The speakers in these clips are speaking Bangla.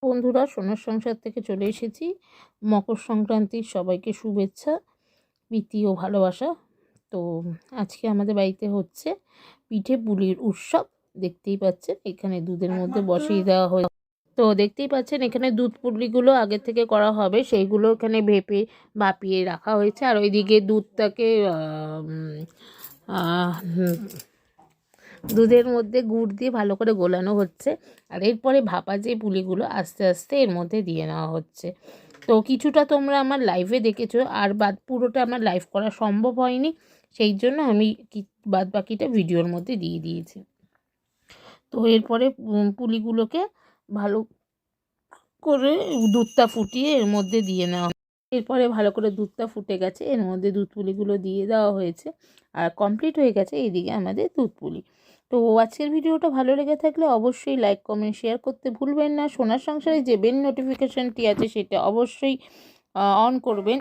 বন্ধুরা, সোনার সংসার থেকে চলে এসেছি। মকর সংক্রান্তির সবাইকে শুভেচ্ছা, প্রীতি ও ভালোবাসা। তো আজকে আমাদের বাড়িতে হচ্ছে পিঠে পুলির উৎসব। দেখতেই পাচ্ছেন এখানে দুধের মধ্যে বসিয়ে দেওয়া হয়েছে। তো দেখতেই পাচ্ছেন এখানে দুধ পুলিগুলো আগে থেকে করা হবে, সেইগুলো এখানে ভেপে ভাপিয়ে রাখা হয়েছে। আর ওইদিকে দুধটাকে দুধের মধ্যে গুড় দিয়ে ভালো করে গোলানো হচ্ছে। আর এরপরে ভাপা যে পুলিগুলো আস্তে আস্তে এর মধ্যে দিয়ে নেওয়া হচ্ছে। তো কিছুটা তোমরা আমার লাইভে দেখেছো, আর পুরোটা আমার লাইভ করা সম্ভব হয়নি, সেই জন্য আমি বাদ বাকিটা ভিডিওর মধ্যে দিয়ে দিয়েছি। তো এরপরে পুলিগুলোকে ভালো করে দুধটা ফুটিয়ে এর মধ্যে দিয়ে নেওয়া। এরপরে ভালো করে দুধটা ফুটে গেছে, এর মধ্যে দুধ পুলিগুলো দিয়ে দেওয়া হয়েছে আর কমপ্লিট হয়ে গেছে এইদিকে আমাদের দুধ পুলি। তো আজকের ভিডিওটা ভালো লেগে থাকলে অবশ্যই লাইক কমেন্ট শেয়ার করতে ভুলবেন না। সোনার সংসারে যে বেল নোটিফিকেশানটি আছে সেটা অবশ্যই অন করবেন,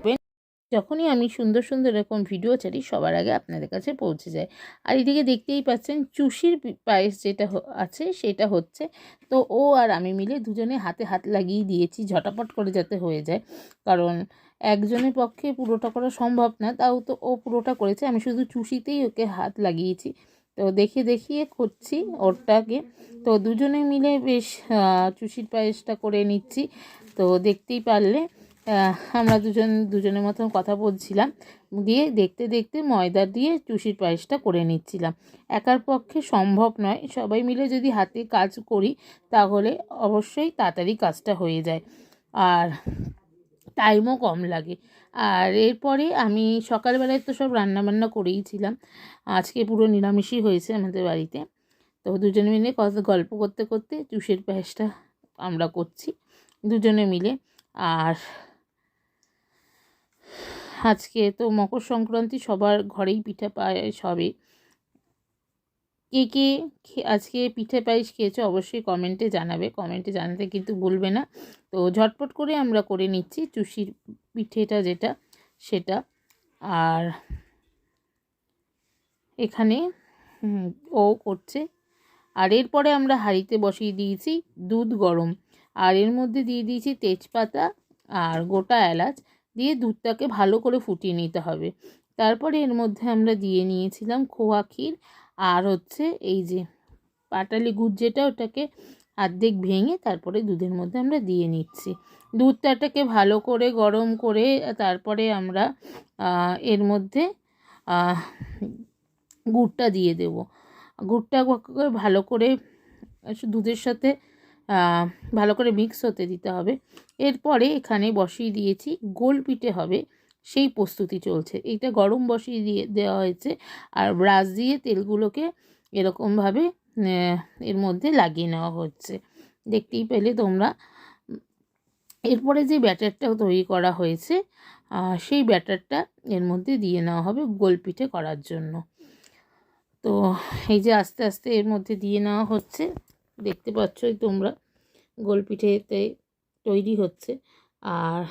যখনই আমি সুন্দর সুন্দর এরকম ভিডিও ছাড়ি সবার আগে আপনাদের কাছে পৌঁছে যায়। আর এদিকে দেখতেই পাচ্ছেন চুষির পায়েস যেটা আছে সেটা হচ্ছে। তো ও আর আমি মিলে দুজনে হাতে হাত লাগিয়ে দিয়েছি ঝটাপট করে যাতে হয়ে যায়, কারণ একজনের পক্ষে পুরোটা করা সম্ভব না। তাও তো ও পুরোটা করেছে, আমি শুধু চুষিতেই ওকে হাত লাগিয়েছি। তো দেখিয়ে করছি ওরটাকে। তো দুজনে মিলে বেশ চুষির পায়েসটা করে নিচ্ছি। তো দেখতেই পারলে আমরা দুজনের মতন কথা বলছিলাম, দিয়ে দেখতে দেখতে ময়দা দিয়ে চুষির পায়েসটা করে নিচ্ছিলাম। একার পক্ষে সম্ভব নয়, সবাই মিলে যদি হাতে কাজ করি তাহলে অবশ্যই তাড়াতাড়ি কাজটা হয়ে যায় আর টাইমও কম লাগে। আর এরপরে আমি সকালবেলায় তো সব রান্নাবান্না করেইছিলাম, আজকে পুরো নিরামিষই হয়েছে আমাদের বাড়িতে। তো দুজনে মিলে গল্প করতে করতে চুষির পায়েসটা আমরা করছি দুজনে মিলে। আর আজকে তো মকর সংক্রান্তি, সবার ঘরেই পিঠা পায়েস হবে। কে কে আজকে পিঠে পায়েস খেয়েছে অবশ্যই কমেন্টে জানাবে, কমেন্টে জানাতে কিন্তু ভুলবে না। তো ঝটপট করে আমরা করে নিচ্ছি চুষির পিঠেটা যেটা সেটা। আর এখানে ও করছে। আর এরপরে আমরা হাঁড়িতে বসিয়ে দিয়েছি দুধ গরম, আর এর মধ্যে দিয়ে দিয়েছি তেজপাতা আর গোটা এলাচ দিয়ে দুধটাকে ভালো করে ফুটিয়ে নিতে হবে। তারপরে এর মধ্যে আমরা দিয়ে নিয়েছিলাম খোয়া ক্ষীর, আর হচ্ছে এই যে পাটালি গুড় যেটা, ওটাকে অর্ধেক ভেঙে তারপরে দুধের মধ্যে আমরা দিয়ে নিচ্ছি। দুধটাকে ভালো করে গরম করে তারপরে আমরা এর মধ্যে গুড়টা দিয়ে দেব। গুড়টা ভালো করে দুধের সাথে ভালো করে মিক্স হতে দিতে হবে। এরপরে এখানে বসিয়ে দিয়েছি গোল পিঠে হবে, সেই প্রস্তুতি চলছে। এইটা গরম বসিয়ে দেওয়া হয়েছে, আর ব্রাশ দিয়ে তেলগুলোকে এরকমভাবে এর মধ্যে লাগিয়ে নেওয়া হচ্ছে, দেখতেই পেলে তোমরা। এরপরে যে ব্যাটারটা তৈরি করা হয়েছে সেই ব্যাটারটা এর মধ্যে দিয়ে নেওয়া হবে গোল পিঠে করার জন্য। তো এই যে আস্তে আস্তে এর মধ্যে দিয়ে নেওয়া হচ্ছে, দেখতে পাচ্ছই তোমরা গোল পিঠেতে তৈরি হচ্ছে। আর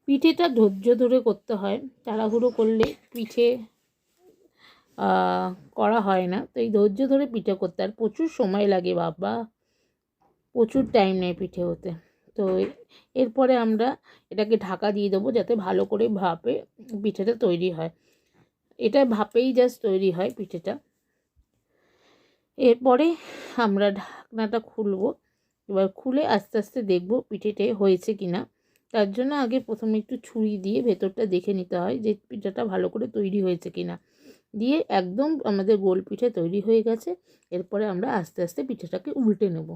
পিঠেটা ধৈর্য ধরে করতে হয়, তাড়াহুড়ো করলে পিঠে করা হয় না। তো এই ধৈর্য ধরে পিঠে করতে, আর প্রচুর সময় লাগে বাবা, প্রচুর টাইম নেয় পিঠে হতে। তো এরপরে আমরা এটাকে ঢাকা দিয়ে দেবো যাতে ভালো করে ভাপে পিঠেটা তৈরি হয়। এটা ভাপেই জাস্ট তৈরি হয় পিঠেটা। এরপরে আমরা ঢাকনাটা খুলবো, এবার খুলে আস্তে আস্তে দেখব পিঠেটা হয়েছে কিনা। তার জন্য আগে প্রথমে একটু ছুরি দিয়ে ভেতরটা দেখে নিতে হয় যে পিঠাটা ভালো করে তৈরি হয়েছে কিনা। দিয়ে একদম আমাদের গোল পিঠে তৈরি হয়ে গেছে। এরপরে আমরা আস্তে আস্তে পিঠেটাকে উল্টে নেব।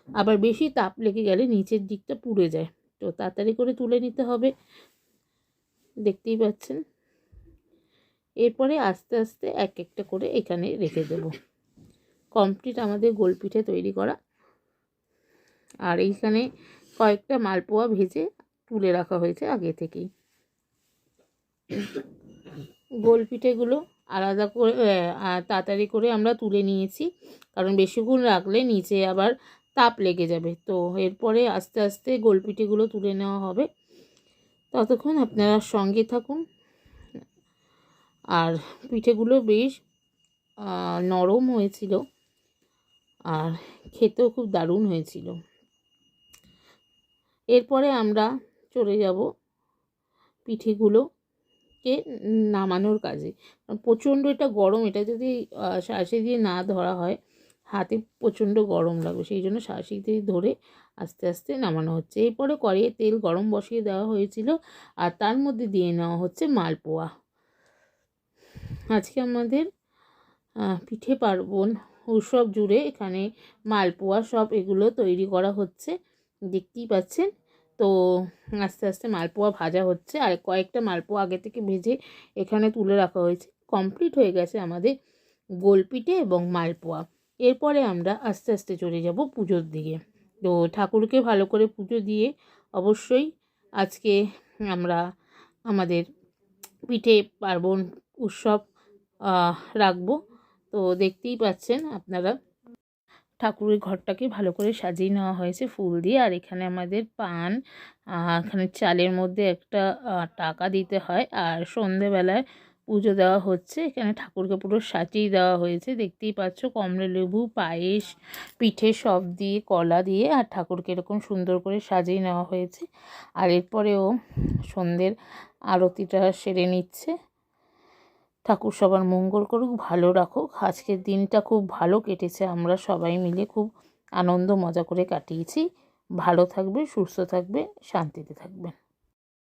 আবার বেশি তাপ লেগে গেলে নিচের দিকটা পুড়ে যায়, তো তাড়াতাড়ি করে তুলে নিতে হবে, দেখতেই পাচ্ছেন। এরপরে আস্তে আস্তে এক একটা করে এখানে রেখে দেব। কমপ্লিট আমাদের গোল পিঠে তৈরি করা। আর এইখানে কয়েকটা মালপোয়া ভেজে তুলে রাখা হয়েছে আগে থেকেই। গোল পিঠেগুলো আলাদা করে তাড়াতাড়ি করে আমরা তুলে নিয়েছি, কারণ বেশিক্ষণ রাখলে নিচে আবার তাপ লেগে যাবে। তো এরপরে আস্তে আস্তে গোল পিঠেগুলো তুলে নেওয়া হবে, ততক্ষণ আপনারা সঙ্গে থাকুন। আর পিঠেগুলো বেশ নরম হয়েছিল, আর খেতেও খুব দারুণ হয়েছিল। এরপরে আমরা চলে যাব পিঠেগুলোকে নামানোর কাজে। প্রচণ্ড এটা গরম, এটা যদি শাঁসি দিয়ে না ধরা হয় হাতে প্রচণ্ড গরম লাগবে, সেই জন্য শাঁসি দিয়ে ধরে আস্তে আস্তে নামানো হচ্ছে। এরপরে কড়াইয়ে তেল গরম বসিয়ে দেওয়া হয়েছিল আর তার মধ্যে দিয়ে নেওয়া হচ্ছে মালপোয়া। আজকে আমাদের পিঠে পার্বণ উৎসব জুড়ে এখানে মালপোয়া সব এগুলো তৈরি করা হচ্ছে, দেখতেই পাচ্ছেন। তো আস্তে আস্তে মালপোয়া ভাজা হচ্ছে, আর কয়েকটা মালপোয়া আগে থেকে ভেজে এখানে তুলে রাখা হয়েছে। কমপ্লিট হয়ে গেছে আমাদের গোল পিঠে এবং মালপোয়া। এরপরে আমরা আস্তে আস্তে চলে যাব পুজোর দিকে। তো ঠাকুরকে ভালো করে পুজো দিয়ে অবশ্যই আজকে আমরা আমাদের পিঠে পার্বণ উৎসব রাখবো। তো দেখতেই পাচ্ছেন আপনারা ঠাকুরের ঘরটাকে ভালো করে সাজিয়ে নেওয়া হয়েছে ফুল দিয়ে। আর এখানে আমাদের পান, এখানে চালের মধ্যে একটা টাকা দিতে হয়, আর সন্ধেবেলায় পুজো দেওয়া হচ্ছে। এখানে ঠাকুরকে পুরো সাজিয়ে দেওয়া হয়েছে, দেখতেই পাচ্ছ। কমলালেবু, পায়েস, পিঠে সব দিয়ে, কলা দিয়ে, আর ঠাকুরকে এরকম সুন্দর করে সাজিয়ে নেওয়া হয়েছে। আর এরপরেও সন্ধ্যের আরতিটা সেরে নিচ্ছে। ঠাকুর সবার মঙ্গল করুক, ভালো রাখুক। আজকের দিনটা খুব ভালো কেটেছে, আমরা সবাই মিলে খুব আনন্দ মজা করে কাটিয়েছি। ভালো থাকবে, সুস্থ থাকবে, শান্তিতে থাকবেন।